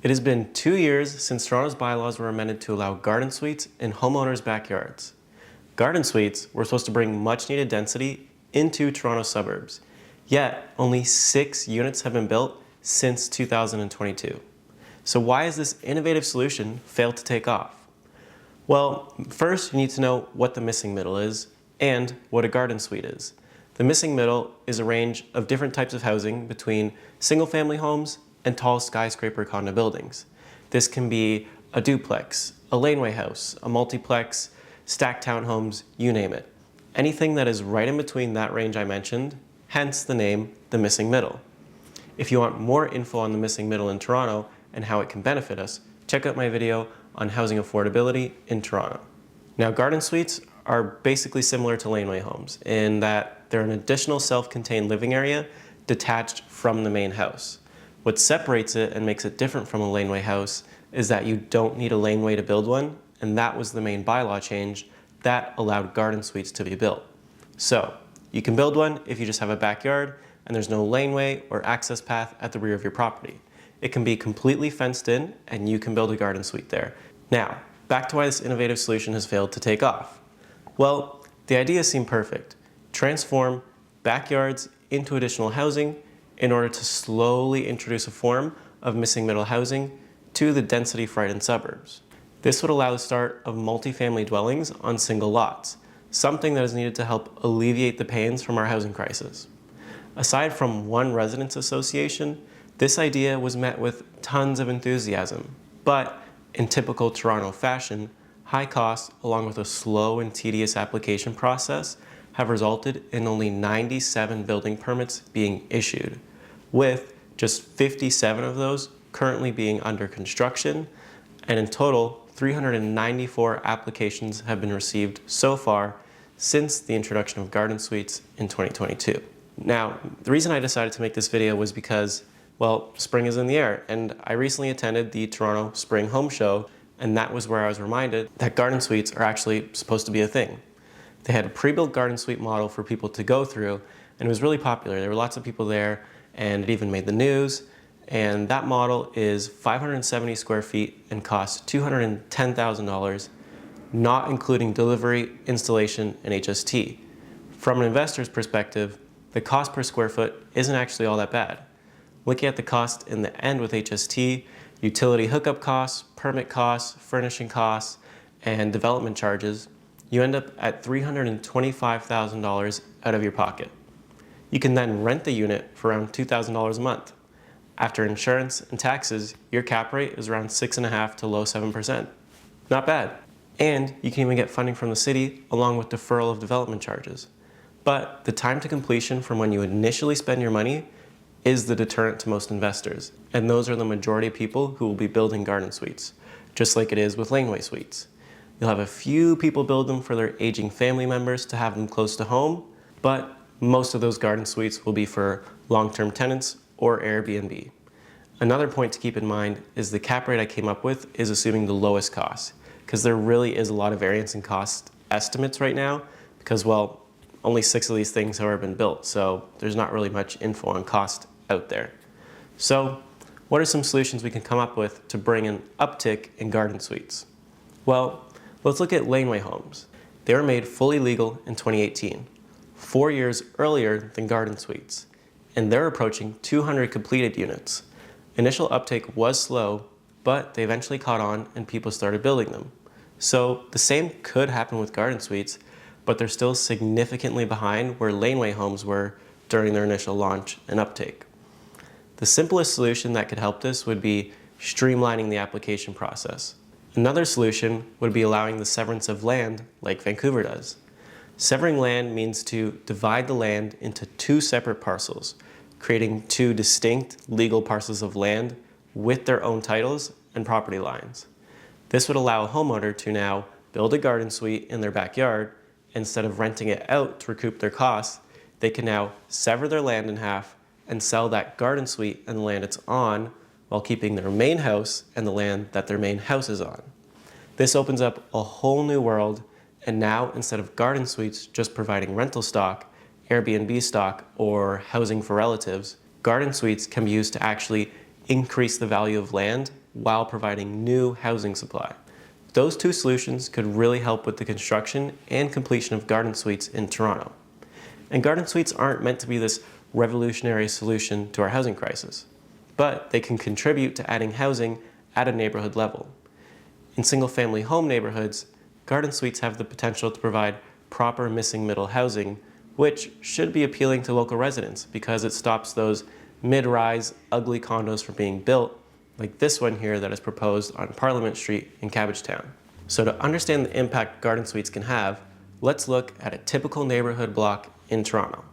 It has been 2 years since Toronto's bylaws were amended to allow garden suites in homeowners' backyards. Garden suites were supposed to bring much needed density into Toronto suburbs, yet only 6 units have been built since 2022. So why has this innovative solution failed to take off? Well, first you need to know what the missing middle is and what a garden suite is. The missing middle is a range of different types of housing between single-family homes and tall skyscraper condo buildings. This can be a duplex, a laneway house, a multiplex, stacked townhomes, you name it. Anything that is right in between that range I mentioned, hence the name, the missing middle. If you want more info on the missing middle in Toronto and how it can benefit us, check out my video on housing affordability in Toronto. Now, garden suites are basically similar to laneway homes in that they're an additional self-contained living area detached from the main house. What separates it and makes it different from a laneway house is that you don't need a laneway to build one, and that was the main bylaw change that allowed garden suites to be built. So, you can build one if you just have a backyard and there's no laneway or access path at the rear of your property. It can be completely fenced in and you can build a garden suite there. Now, back to why this innovative solution has failed to take off. Well, the idea seemed perfect. Transform backyards into additional housing in order to slowly introduce a form of missing middle housing to the density frightened suburbs. This would allow the start of multifamily dwellings on single lots, something that is needed to help alleviate the pains from our housing crisis. Aside from one residents association, this idea was met with tons of enthusiasm, but in typical Toronto fashion, high costs along with a slow and tedious application process have resulted in only 97 building permits being issued, with just 57 of those currently being under construction, and in total, 394 applications have been received so far since the introduction of garden suites in 2022. Now, the reason I decided to make this video was because, well, spring is in the air, and I recently attended the Toronto Spring Home Show, and that was where I was reminded that garden suites are actually supposed to be a thing. They had a pre-built garden suite model for people to go through, and it was really popular. There were lots of people there, and it even made the news. And that model is 570 square feet and costs $210,000, not including delivery, installation, and HST. From an investor's perspective, the cost per square foot isn't actually all that bad. Looking at the cost in the end with HST, utility hookup costs, permit costs, furnishing costs, and development charges, you end up at $325,000 out of your pocket. You can then rent the unit for around $2,000 a month. After insurance and taxes, your cap rate is around 6.5% to low 7%. Not bad. And you can even get funding from the city along with deferral of development charges. But the time to completion from when you initially spend your money is the deterrent to most investors. And those are the majority of people who will be building garden suites, just like it is with laneway suites. You'll have a few people build them for their aging family members to have them close to home, but most of those garden suites will be for long-term tenants or Airbnb. Another point to keep in mind is the cap rate I came up with is assuming the lowest cost, because there really is a lot of variance in cost estimates right now, because, well, only 6 of these things have ever been built, so there's not really much info on cost out there. So, what are some solutions we can come up with to bring an uptick in garden suites? Well, let's look at laneway homes. They were made fully legal in 2018, 4 years earlier than garden suites, and they're approaching 200 completed units. Initial uptake was slow, but they eventually caught on and people started building them. So the same could happen with garden suites, but they're still significantly behind where laneway homes were during their initial launch and uptake. The simplest solution that could help this would be streamlining the application process. Another solution would be allowing the severance of land like Vancouver does. Severing land means to divide the land into 2 separate parcels, creating 2 distinct legal parcels of land with their own titles and property lines. This would allow a homeowner to now build a garden suite in their backyard. Instead of renting it out to recoup their costs, they can now sever their land in half and sell that garden suite and the land it's on while keeping their main house and the land that their main house is on. This opens up a whole new world, and now instead of garden suites just providing rental stock, Airbnb stock, or housing for relatives, garden suites can be used to actually increase the value of land while providing new housing supply. Those two solutions could really help with the construction and completion of garden suites in Toronto. And garden suites aren't meant to be this revolutionary solution to our housing crisis, but they can contribute to adding housing at a neighborhood level. In single-family home neighborhoods, garden suites have the potential to provide proper missing middle housing, which should be appealing to local residents because it stops those mid-rise, ugly condos from being built, like this one here that is proposed on Parliament Street in Cabbagetown. So to understand the impact garden suites can have, let's look at a typical neighborhood block in Toronto.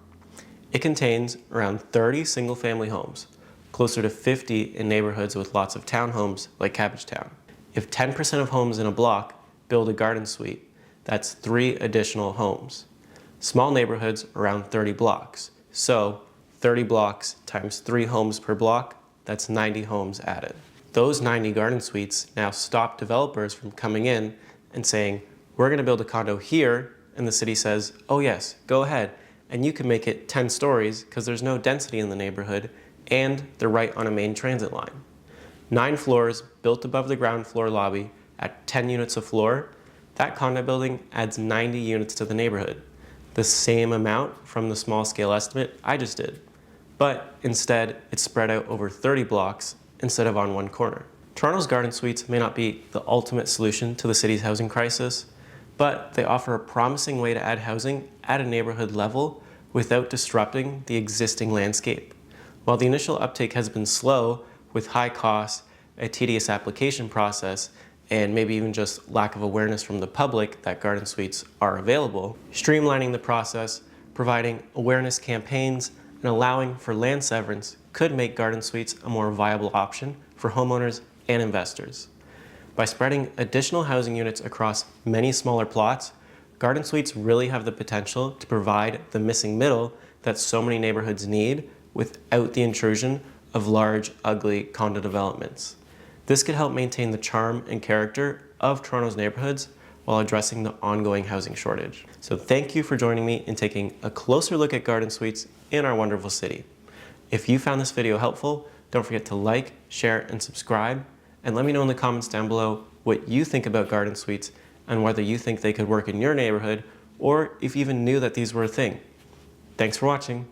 It contains around 30 single-family homes, closer to 50 in neighborhoods with lots of townhomes like Cabbagetown. If 10% of homes in a block build a garden suite, that's 3 additional homes. Small neighborhoods around 30 blocks, so 30 blocks times 3 homes per block, that's 90 homes added. Those 90 garden suites now stop developers from coming in and saying, we're going to build a condo here, and the city says, oh yes, go ahead, and you can make it 10 stories because there's no density in the neighborhood and they're right on a main transit line. 9 floors built above the ground floor lobby at 10 units a floor, that condo building adds 90 units to the neighborhood, the same amount from the small scale estimate I just did. But instead, it's spread out over 30 blocks instead of on one corner. Toronto's garden suites may not be the ultimate solution to the city's housing crisis, but they offer a promising way to add housing at a neighborhood level without disrupting the existing landscape. While the initial uptake has been slow, with high costs, a tedious application process, and maybe even just lack of awareness from the public that garden suites are available, streamlining the process, providing awareness campaigns, and allowing for land severance could make garden suites a more viable option for homeowners and investors. By spreading additional housing units across many smaller plots, garden suites really have the potential to provide the missing middle that so many neighborhoods need without the intrusion of large, ugly condo developments. This could help maintain the charm and character of Toronto's neighborhoods while addressing the ongoing housing shortage. So thank you for joining me in taking a closer look at garden suites in our wonderful city. If you found this video helpful, don't forget to like, share, and subscribe, and let me know in the comments down below what you think about garden suites and whether you think they could work in your neighborhood or if you even knew that these were a thing. Thanks for watching.